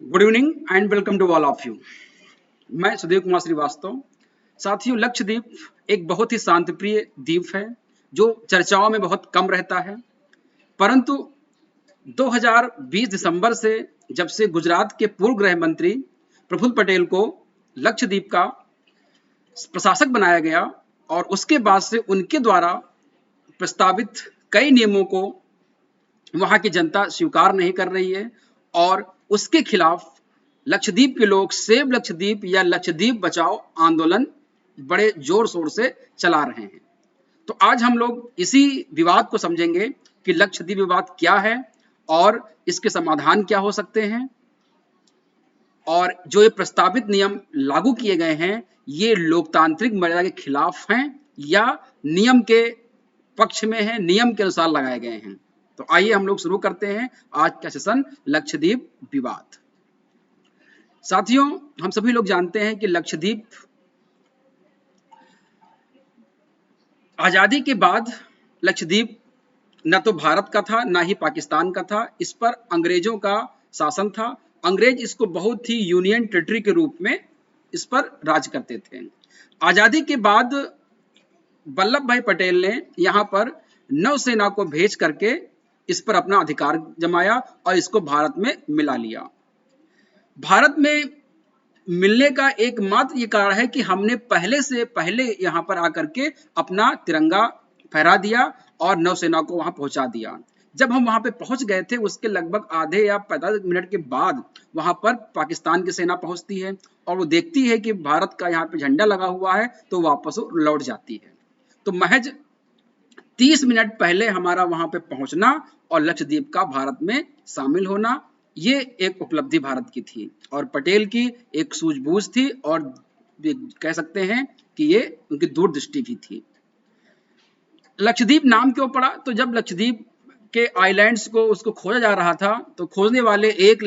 Good evening and welcome to all of you. मैं सुदेव कुमार श्रीवास्तव। साथियों, लक्षद्वीप एक बहुत ही शांतिप्रिय द्वीप है जो चर्चाओं में बहुत कम रहता है, परंतु 2020 दिसंबर से जब से गुजरात के पूर्व गृह मंत्री प्रफुल्ल पटेल को लक्षद्वीप का प्रशासक बनाया गया और उसके बाद से उनके द्वारा प्रस्तावित कई नियमों को वहां की जनता स्वीकार नहीं कर रही है और उसके खिलाफ लक्षद्वीप के लोग सेव लक्षद्वीप या लक्षद्वीप बचाओ आंदोलन बड़े जोर शोर से चला रहे हैं। तो आज हम लोग इसी विवाद को समझेंगे कि लक्षद्वीप विवाद क्या है और इसके समाधान क्या हो सकते हैं, और जो ये प्रस्तावित नियम लागू किए गए हैं ये लोकतांत्रिक मर्यादा के खिलाफ हैं या नियम के पक्ष में है, नियम के अनुसार लगाए गए हैं। तो आइए हम लोग शुरू करते हैं आज का सेशन लक्षद्वीप विवाद। साथियों, हम सभी लोग जानते हैं कि लक्षद्वीप आजादी के बाद लक्षद्वीप न तो भारत का था ना ही पाकिस्तान का था। इस पर अंग्रेजों का शासन था। अंग्रेज इसको बहुत ही यूनियन टेरिटरी के रूप में इस पर राज करते थे। आजादी के बाद वल्लभ भाई पटेल ने यहाँ पर नौसेना को भेज करके इस पर अपना अधिकार जमाया और इसको भारत में मिला लिया। भारत में मिलने का एकमात्र ये कारण है कि हमने पहले से पहले यहाँ पर आकर के अपना तिरंगा फहरा दिया और नौसेना को वहां पहुंचा दिया। जब हम वहां पे पहुंच गए थे उसके लगभग आधे या 45 मिनट के बाद वहां पर पाकिस्तान की सेना पहुंचती है और वो देखती है कि भारत का यहाँ पे झंडा लगा हुआ है तो वापस वो लौट जाती है। तो महज 30 मिनट पहले हमारा वहां पे पहुंचना और लक्षद्वीप का भारत में शामिल होना, ये एक उपलब्धि भारत की थी और पटेल की एक सूझबूझ थी और कह सकते हैं कि ये उनकी दूरदृष्टि भी थी। लक्षद्वीप नाम क्यों पड़ा? तो जब लक्षद्वीप के आइलैंड्स को उसको खोजा जा रहा था तो खोजने वाले एक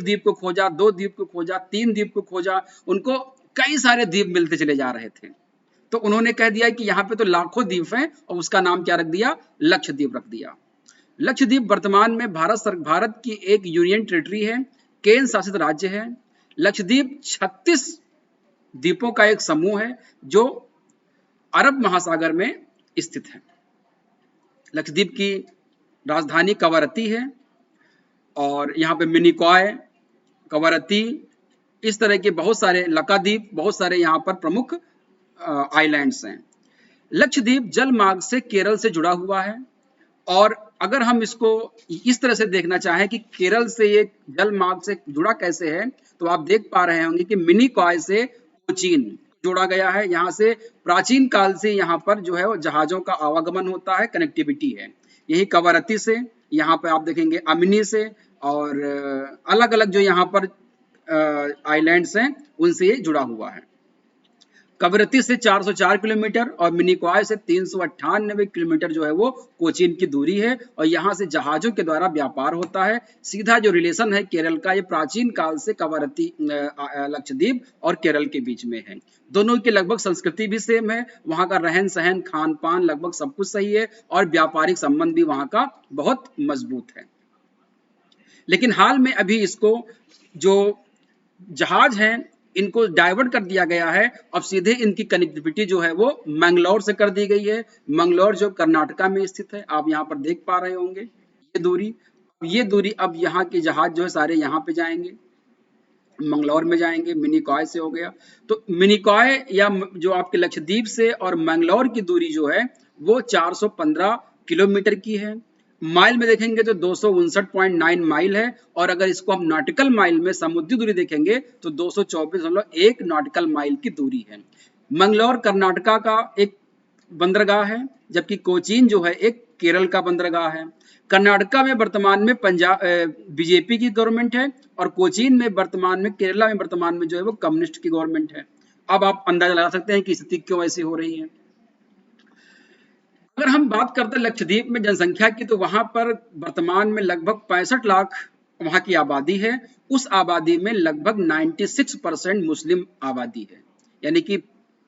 द्वीप को खोजा, 2 द्वीप को खोजा, 3 द्वीप को खोजा, उनको कई सारे द्वीप मिलते चले जा रहे थे। तो उन्होंने कह दिया कि यहाँ पे तो लाखों द्वीप हैं और उसका नाम क्या रख दिया? लक्षद्वीप रख दिया। लक्षद्वीप वर्तमान में भारत की एक यूनियन टेरिटरी है, केंद्र शासित राज्य है। लक्षद्वीप 36 द्वीपों का एक समूह है जो अरब महासागर में स्थित है। लक्षद्वीप की राजधानी कवरत्ती है और यहाँ पे मिनिकॉय, कवरत्ती, इस तरह के बहुत सारे लक्षद्वीप, बहुत सारे यहाँ पर प्रमुख आइलैंड्स हैं। लक्षद्वीप जल मार्ग से केरल से जुड़ा हुआ है और अगर हम इसको इस तरह से देखना चाहें कि केरल से ये जल मार्ग से जुड़ा कैसे है, तो आप देख पा रहे होंगे कि मिनिकॉय से कोचीन जोड़ा गया है। यहाँ से प्राचीन काल से यहाँ पर जो है वो जहाजों का आवागमन होता है, कनेक्टिविटी है। यही कवरत्ती से, यहाँ पे आप देखेंगे अमिनी से और अलग अलग जो यहाँ पर आइलैंड्स हैं उनसे ये जुड़ा हुआ है। कवरत्ती से 404 किलोमीटर और मिनिकॉय से 398 किलोमीटर जो है वो कोचीन की दूरी है और यहाँ से जहाजों के द्वारा व्यापार होता है। सीधा जो रिलेशन है केरल का, ये प्राचीन काल से कवरत्ती लक्षद्वीप और केरल के बीच में है। दोनों की लगभग संस्कृति भी सेम है, वहाँ का रहन सहन, खान पान लगभग सब कुछ सही है और व्यापारिक संबंध भी वहाँ का बहुत मजबूत है। लेकिन हाल में अभी इसको जो जहाज हैं इनको डाइवर्ट कर दिया गया है। अब सीधे इनकी कनेक्टिविटी जो है वो मैंगलोर से कर दी गई है। मैंगलोर जो कर्नाटका में स्थित है, आप यहाँ पर देख पा रहे होंगे ये दूरी अब यहाँ के जहाज जो है सारे यहाँ पे जाएंगे, मंगलौर में जाएंगे। मिनिकॉय से हो गया, तो मिनिकॉय या जो आपके लक्षद्वीप से और मैंगलोर की दूरी जो है वो 415 किलोमीटर की है। माइल में देखेंगे तो 259.9 माइल है और अगर इसको हम नॉटिकल माइल में समुद्री दूरी देखेंगे तो 224.1 नॉटिकल माइल की दूरी है। मंगलौर कर्नाटका का एक बंदरगाह है, जबकि कोचीन जो है एक केरल का बंदरगाह है। कर्नाटका में वर्तमान में पंजाब बीजेपी की गवर्नमेंट है और कोचीन में वर्तमान में, केरला में वर्तमान में जो है वो कम्युनिस्ट की गवर्नमेंट है। अब आप अंदाजा लगा सकते हैं कि स्थिति क्यों ऐसी हो रही है। अगर हम बात करते हैं लक्षद्वीप में जनसंख्या की, तो वहां पर वर्तमान में लगभग 65 लाख वहां की आबादी है। उस आबादी में लगभग 96% मुस्लिम आबादी है, यानी कि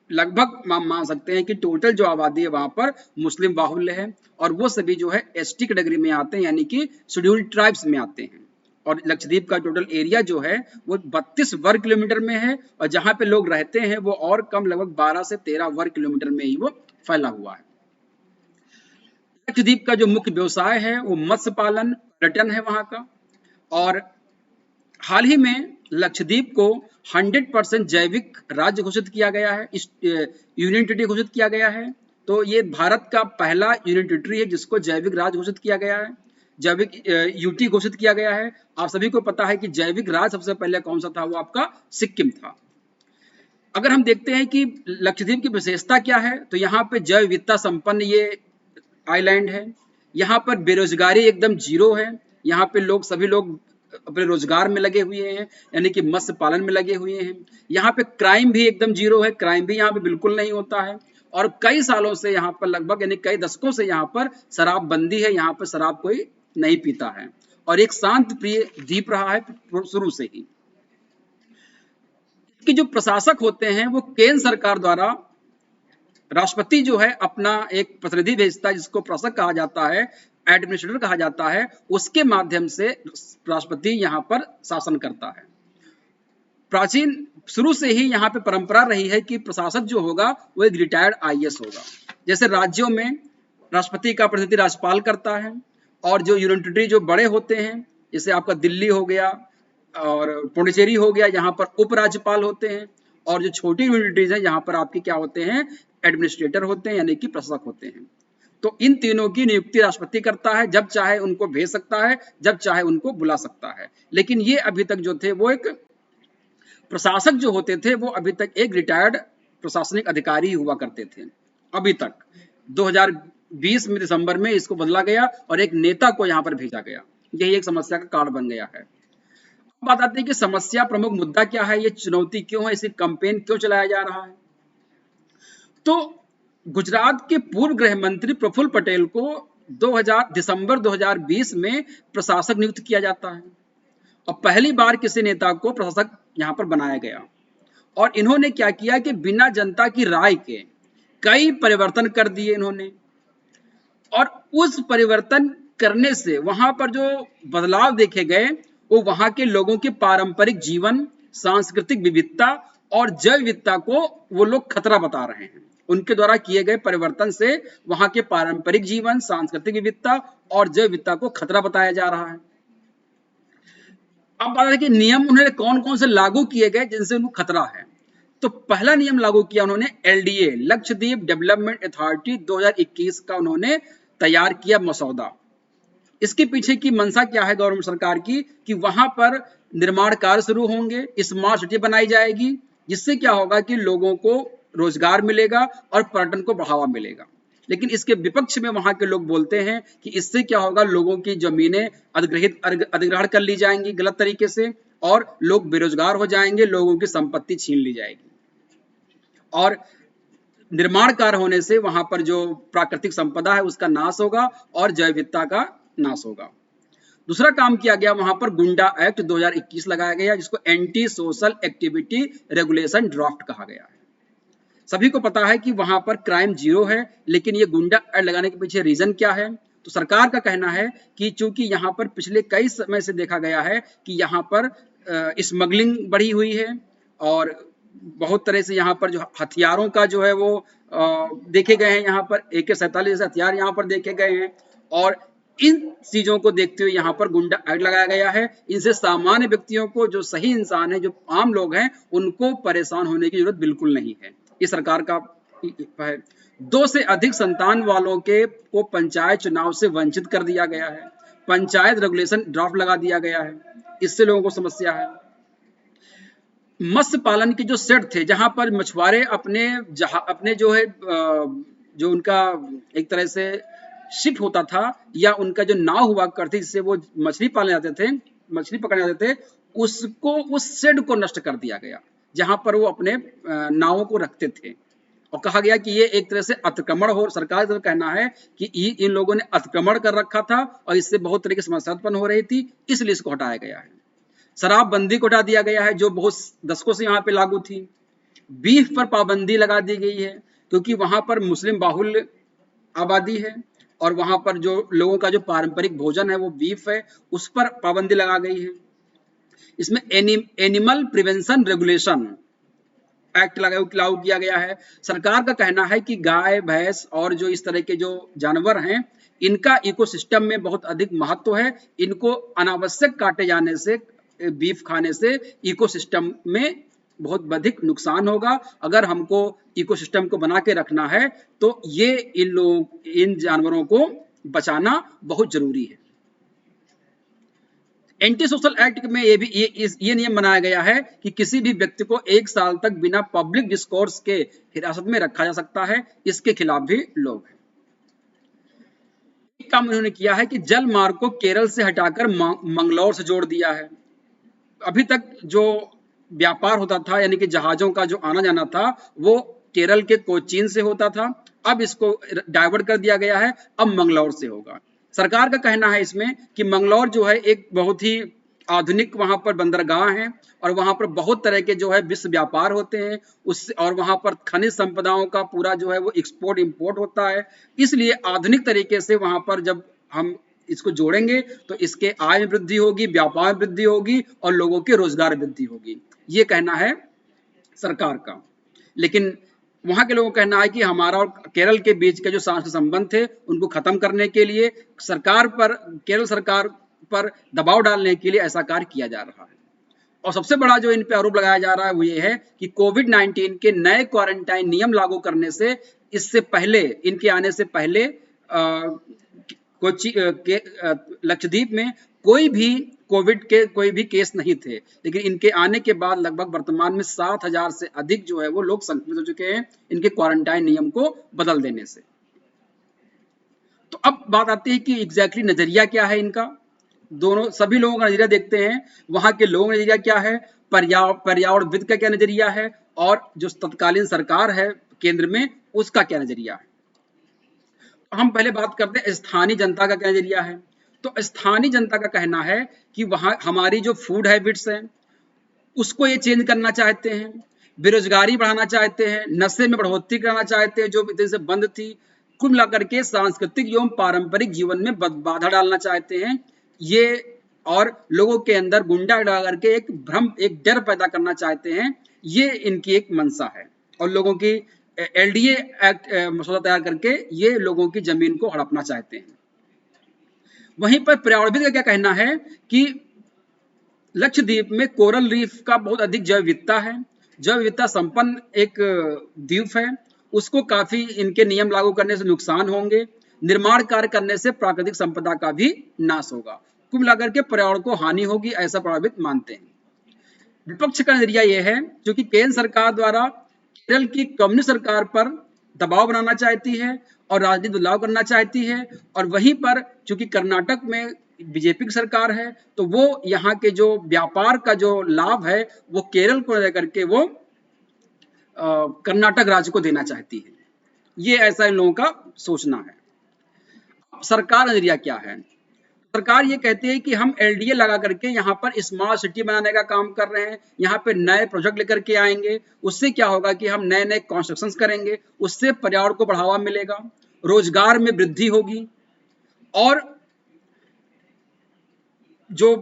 लगभग मान सकते हैं कि टोटल जो आबादी है वहां पर मुस्लिम बाहुल्य है और वो सभी जो है एसटी कैटेगरी में आते हैं, यानी कि शेड्यूल्ड ट्राइब्स में आते हैं। और लक्षद्वीप का टोटल एरिया जो है वो 32 वर्ग किलोमीटर में है, और जहां पे लोग रहते हैं वो और कम, लगभग 12 से 13 वर्ग किलोमीटर में ही वो फैला हुआ है। लक्षद्वीप का जो मुख्य व्यवसाय है वो मत्स्य पालन, पर्यटन है वहां का। और हाल ही में लक्षद्वीप को 100% जैविक राज्य घोषित किया गया है, इस यूनियन टेरिटरी घोषित किया गया है। तो ये भारत का पहला यूनियन टेरिटरी है जिसको जैविक राज्य घोषित किया गया है, जैविक यूटी घोषित किया गया है। आप सभी को पता है कि जैविक राज्य सबसे पहले कौन सा था, वो आपका सिक्किम था। अगर हम देखते हैं कि लक्षद्वीप की विशेषता क्या है, तो यहाँ पे जैव विविधता संपन्न ये आइलैंड है। यहाँ पर बेरोजगारी एकदम जीरो है। यहाँ पे सभी लोग अपने रोजगार में लगे हुए हैं, यानी कि मत्स्य पालन में लगे हुए हैं। यहाँ पे क्राइम भी एकदम जीरो है, क्राइम भी यहाँ पे बिल्कुल नहीं होता है। और कई सालों से यहाँ पर, लगभग यानी कई दशकों से यहाँ पर शराबबंदी है, यहाँ पर शराब कोई नहीं पीता है, और एक शांत प्रिय द्वीप रहा है शुरू से ही। इसके जो प्रशासक होते हैं वो केंद्र सरकार द्वारा, राष्ट्रपति जो है अपना एक प्रतिनिधि भेजता है जिसको प्रशासक कहा जाता है, एडमिनिस्ट्रेटर कहा जाता है, उसके माध्यम से राष्ट्रपति यहाँ पर शासन करता है। प्राचीन शुरू से ही यहाँ पे परंपरा रही है कि प्रशासक जो होगा वो एक रिटायर्ड आईएएस होगा। जैसे राज्यों में राष्ट्रपति का प्रतिनिधि राज्यपाल करता है, और जो यूनियन टेरिटरी जो बड़े होते हैं, जैसे आपका दिल्ली हो गया और पुडुचेरी हो गया, यहाँ पर उपराज्यपाल होते हैं। और जो छोटी यूनियन टेरिटरीज हैं यहाँ पर आपके क्या होते हैं, एडमिनिस्ट्रेटर होते हैं, यानी कि प्रशासक होते हैं। तो इन तीनों की नियुक्ति राष्ट्रपति करता है, जब चाहे उनको भेज सकता है, जब चाहे उनको बुला सकता है। लेकिन ये अभी तक जो थे वो एक प्रशासक जो होते थे वो अभी तक एक रिटायर्ड प्रशासनिक अधिकारी हुआ करते थे अभी तक। 2020 में दिसंबर में इसको बदला गया और एक नेता को यहाँ पर भेजा गया। यही एक समस्या का कारण बन गया है। अब बात आती है कि समस्या, प्रमुख मुद्दा क्या है, ये चुनौती क्यों है, इसे कैंपेन क्यों चलाया जा रहा है। तो गुजरात के पूर्व गृह मंत्री प्रफुल्ल पटेल को दिसंबर 2020 में प्रशासक नियुक्त किया जाता है, और पहली बार किसी नेता को प्रशासक यहाँ पर बनाया गया। और इन्होंने क्या किया कि बिना जनता की राय के कई परिवर्तन कर दिए इन्होंने, और उस परिवर्तन करने से वहां पर जो बदलाव देखे गए वो वहां के लोगों के पारंपरिक जीवन, सांस्कृतिक विविधता और जैव विविधता को वो लोग खतरा बता रहे हैं। उनके द्वारा किए गए परिवर्तन से वहां के पारंपरिक जीवन, सांस्कृतिक विविधता और जैव विविधता को खतरा बताया जा रहा है। अब बात है कि नियम उन्होंने कौन कौन से लागू किए गए जिनसे उनको खतरा है। तो पहला नियम लागू किया उन्होंने एलडीए, लक्षद्वीप डेवलपमेंट अथॉरिटी 2021 का उन्होंने तैयार किया मसौदा। इसके पीछे की मंशा क्या है गवर्नमेंट सरकार की, कि वहां पर निर्माण कार्य शुरू होंगे, स्मार्ट सिटी बनाई जाएगी, जिससे क्या होगा कि लोगों को रोजगार मिलेगा और पर्यटन को बढ़ावा मिलेगा। लेकिन इसके विपक्ष में वहां के लोग बोलते हैं कि इससे क्या होगा, लोगों की जमीनें अधिग्रहण कर ली जाएंगी गलत तरीके से, और लोग बेरोजगार हो जाएंगे, लोगों की संपत्ति छीन ली जाएगी, और निर्माण कार्य होने से वहां पर जो प्राकृतिक संपदा है उसका नाश होगा और जैव विविधता का नाश होगा। दूसरा काम किया गया, वहां पर गुंडा एक्ट 2021 लगाया गया, जिसको anti social activity regulation draft कहा गया है। सभी को पता है कि वहां पर क्राइम जीरो है, लेकिन ये गुंडा एक्ट लगाने के पीछे रीजन क्या है। तो सरकार का कहना है कि चूंकि यहाँ पर पिछले कई समय से देखा गया है कि यहाँ पर स्मगलिंग बढ़ी हुई है, और बहुत तरह से यहाँ पर जो हथियारों का जो है वो देखे गए हैं, यहाँ पर AK-47 जैसे हथियार यहाँ पर देखे गए हैं, और इन चीजों को देखते हुए यहाँ पर गुंडा एक्ट लगाया गया है। इनसे सामान्य व्यक्तियों को, जो सही इंसान है, जो आम लोग हैं, उनको परेशान होने की जरूरत बिल्कुल नहीं है। ये सरकार का है। 2 से अधिक संतान वालों को पंचायत चुनाव से वंचित कर दिया गया है। पंचायत रेगुलेशन ड्राफ्ट लगा दिया गया है, इससे लोगों को समस्या है। मत्स्य पालन के जो सेट थे, जहां पर मछुआरे अपने जो है जो उनका एक तरह से शिप होता था, या उनका जो नाव हुआ करती जिससे वो मछली पालने जाते थे, मछली पकड़ने जाते थे, उसको, उस शेड को नष्ट कर दिया गया जहां पर वो अपने नावों को रखते थे, और कहा गया कि ये एक तरह से अतिक्रमण हो। सरकार का कहना है कि इन लोगों ने अतिक्रमण कर रखा था और इससे बहुत तरह की समस्या उत्पन्न हो रही थी, इसलिए इसको हटाया गया है। शराबबंदी को हटा दिया गया है, जो बहुत दशकों से यहाँ पे लागू थी। बीफ पर पाबंदी लगा दी गई है, क्योंकि वहां पर मुस्लिम बाहुल्य आबादी है, और वहां पर जो लोगों का जो पारंपरिक भोजन है वो बीफ है, उस पर पाबंदी लगा गई है। इसमें एनिमल प्रिवेंशन रेगुलेशन एक्ट लागू किया गया है। सरकार का कहना है कि गाय भैंस और जो इस तरह के जो जानवर हैं, इनका इकोसिस्टम में बहुत अधिक महत्व है। इनको अनावश्यक काटे जाने से, बीफ खाने से इकोसिस्टम में बहुत अधिक नुकसान होगा। अगर हमको इकोसिस्टम को बना के रखना है तो ये इन जानवरों को बचाना बहुत जरूरी है। एंटी सोशल एक्ट में ये नियम बनाया गया है कि किसी भी व्यक्ति को 1 साल तक बिना पब्लिक डिस्कोर्स के हिरासत में रखा जा सकता है। इसके खिलाफ भी लोग हैं। एक काम उन्होंने किया है कि जल मार्ग को केरल से हटाकर मंगलौर से जोड़ दिया है। अभी तक जो व्यापार होता था, यानी कि जहाजों का जो आना जाना था, वो केरल के कोचीन से होता था। अब इसको डाइवर्ट कर दिया गया है, अब मंगलौर से होगा। सरकार का कहना है इसमें कि मंगलौर जो है एक बहुत ही आधुनिक वहां पर बंदरगाह है और वहां पर बहुत तरह के जो है विश्व व्यापार होते हैं उससे, और वहां पर खनिज संपदाओं का पूरा जो है वो एक्सपोर्ट इंपोर्ट होता है। इसलिए आधुनिक तरीके से वहां पर जब हम इसको जोड़ेंगे तो इसके आय में वृद्धि होगी, व्यापार में वृद्धि होगी और लोगों के रोजगार में वृद्धि होगी। ये कहना है सरकार का। लेकिन वहां के लोगों का कहना है कि हमारा और केरल के बीच के जो सांस्कृतिक संबंध थे उनको खत्म करने के लिए केरल सरकार पर दबाव डालने के लिए ऐसा कार्य किया जा रहा है। और सबसे बड़ा जो इन पे आरोप लगाया जा रहा है वो ये है कि कोविड-19 के नए क्वारंटाइन नियम लागू करने से, इससे पहले, इनके आने से पहले कोची लक्षद्वीप में कोविड के कोई भी केस नहीं थे, लेकिन इनके आने के बाद लगभग वर्तमान में 7,000 से अधिक जो है वो लोग संक्रमित हो चुके हैं इनके क्वारंटाइन नियम को बदल देने से। तो अब बात आती है कि एग्जैक्टली नजरिया क्या है इनका। सभी लोगों का नजरिया देखते हैं। वहां के लोगों का नजरिया क्या है, पर्यावरणविद का क्या नजरिया है, और जो तत्कालीन सरकार है केंद्र में उसका क्या नजरिया है। हम पहले बात करते हैं स्थानीय जनता का क्या नजरिया है। तो स्थानीय जनता का कहना है कि वहां हमारी जो फूड हैबिट्स हैं उसको ये चेंज करना चाहते हैं, बेरोजगारी बढ़ाना चाहते हैं, नशे में बढ़ोतरी करना चाहते हैं जो इतने से बंद थी, कुल मिलाकर के सांस्कृतिक एवं पारंपरिक जीवन में बाधा डालना चाहते हैं ये, और लोगों के अंदर गुंडा लगा करके एक भ्रम, एक डर पैदा करना चाहते हैं। ये इनकी एक मंशा है और लोगों की एलडीए एक्ट मसौदा तैयार करके ये लोगों की जमीन को हड़पना चाहते हैं। वहीं पर पर्यावरणविद का क्या कहना है कि लक्षद्वीप में कोरल रीफ का बहुत अधिक जैव विविधता है, जैव विविधता संपन्न एक द्वीप है, उसको काफी इनके नियम लागू करने से नुकसान होंगे, निर्माण कार्य करने से प्राकृतिक संपदा का भी नाश होगा, कुल मिलाकर के पर्यावरण को हानि होगी, ऐसा पर्यावरणविद मानते हैं। विपक्ष का नजरिया यह है क्योंकि केंद्र सरकार द्वारा केरल की कम्युनिस्ट सरकार पर दबाव बनाना चाहती है और राजनीतिक बदलाव करना चाहती है, और वहीं पर चूंकि कर्नाटक में बीजेपी की सरकार है तो वो यहाँ के जो व्यापार का जो लाभ है वो केरल को लेकर के वो कर्नाटक राज्य को देना चाहती है। ये ऐसा इन लोगों का सोचना है। सरकार का नजरिया क्या है। सरकार ये कहती है कि हम एलडीए लगा करके यहाँ पर स्मार्ट सिटी बनाने का काम कर रहे हैं, यहाँ पे नए प्रोजेक्ट लेकर के आएंगे, उससे क्या होगा कि हम नए नए कंस्ट्रक्शंस करेंगे, उससे पर्यावरण को बढ़ावा मिलेगा, रोजगार में वृद्धि होगी, और जो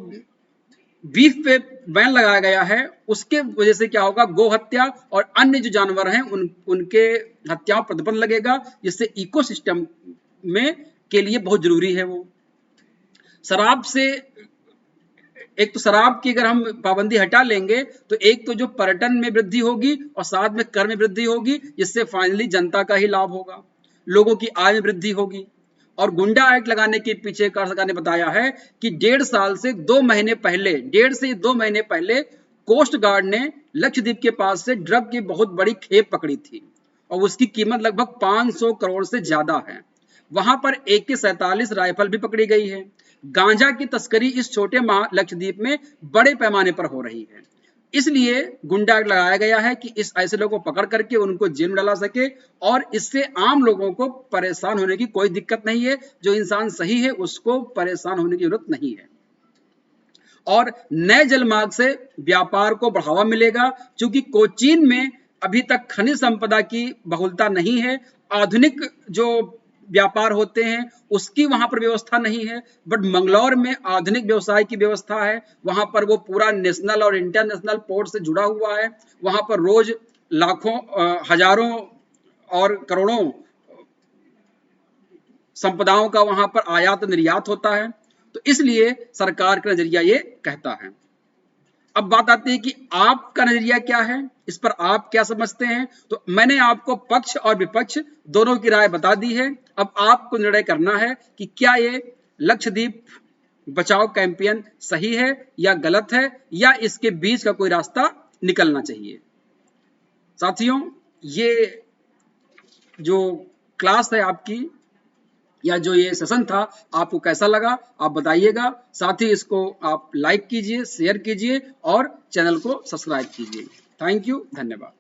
बीफ पे बैन लगाया गया है उसके वजह से क्या होगा, गो हत्या और अन्य जो जानवर हैं उनके हत्याओं पर प्रतिबंध लगेगा, जिससे इकोसिस्टम में के लिए बहुत जरूरी है वो। शराब से, एक तो शराब की अगर हम पाबंदी हटा लेंगे तो एक तो जो पर्यटन में वृद्धि होगी और साथ में कर में वृद्धि होगी, जिससे फाइनली जनता का ही लाभ होगा, लोगों की आय में वृद्धि होगी। और गुंडा एक्ट लगाने के पीछे सरकार ने बताया है कि 1.5 से 2 महीने पहले, 1.5 से 2 महीने पहले कोस्ट गार्ड ने लक्षद्वीप के पास से ड्रग की बहुत बड़ी खेप पकड़ी थी और उसकी कीमत लगभग 500 करोड़ से ज्यादा है। वहां पर AK-47 राइफल भी पकड़ी गई है। गांजा की तस्करी इस छोटे लक्षद्वीप में बड़े पैमाने पर हो रही है, इसलिए गुंडा एक्ट लगाया गया है कि इस ऐसे लोगों को पकड़ करके उनको जेल में डाला सके, और इससे आम लोगों को परेशान होने की कोई दिक्कत नहीं है। जो इंसान सही है उसको परेशान होने की जरूरत नहीं है। और नए जलमार्ग से व्यापार को बढ़ावा मिलेगा, क्योंकि कोचीन में अभी तक खनिज संपदा की बहुलता नहीं है। आधुनिक जो व्यापार होते हैं उसकी वहां पर व्यवस्था नहीं है, बट मंगलौर में आधुनिक व्यवसाय की व्यवस्था है। वहां पर वो पूरा नेशनल और इंटरनेशनल पोर्ट से जुड़ा हुआ है। वहां पर रोज लाखों हजारों और करोड़ों संपदाओं का वहां पर आयात निर्यात होता है। तो इसलिए सरकार का नजरिया ये कहता है। अब बात आती है कि आपका नजरिया क्या है, इस पर आप क्या समझते हैं। तो मैंने आपको पक्ष और विपक्ष दोनों की राय बता दी है। अब आपको निर्णय करना है कि क्या ये लक्षद्वीप बचाओ कैंपेन सही है या गलत है, या इसके बीच का कोई रास्ता निकलना चाहिए। साथियों, ये जो क्लास है आपकी, या जो ये सेशन था, आपको कैसा लगा आप बताइएगा। साथ ही इसको आप लाइक कीजिए, शेयर कीजिए और चैनल को सब्सक्राइब कीजिए। थैंक यू, धन्यवाद।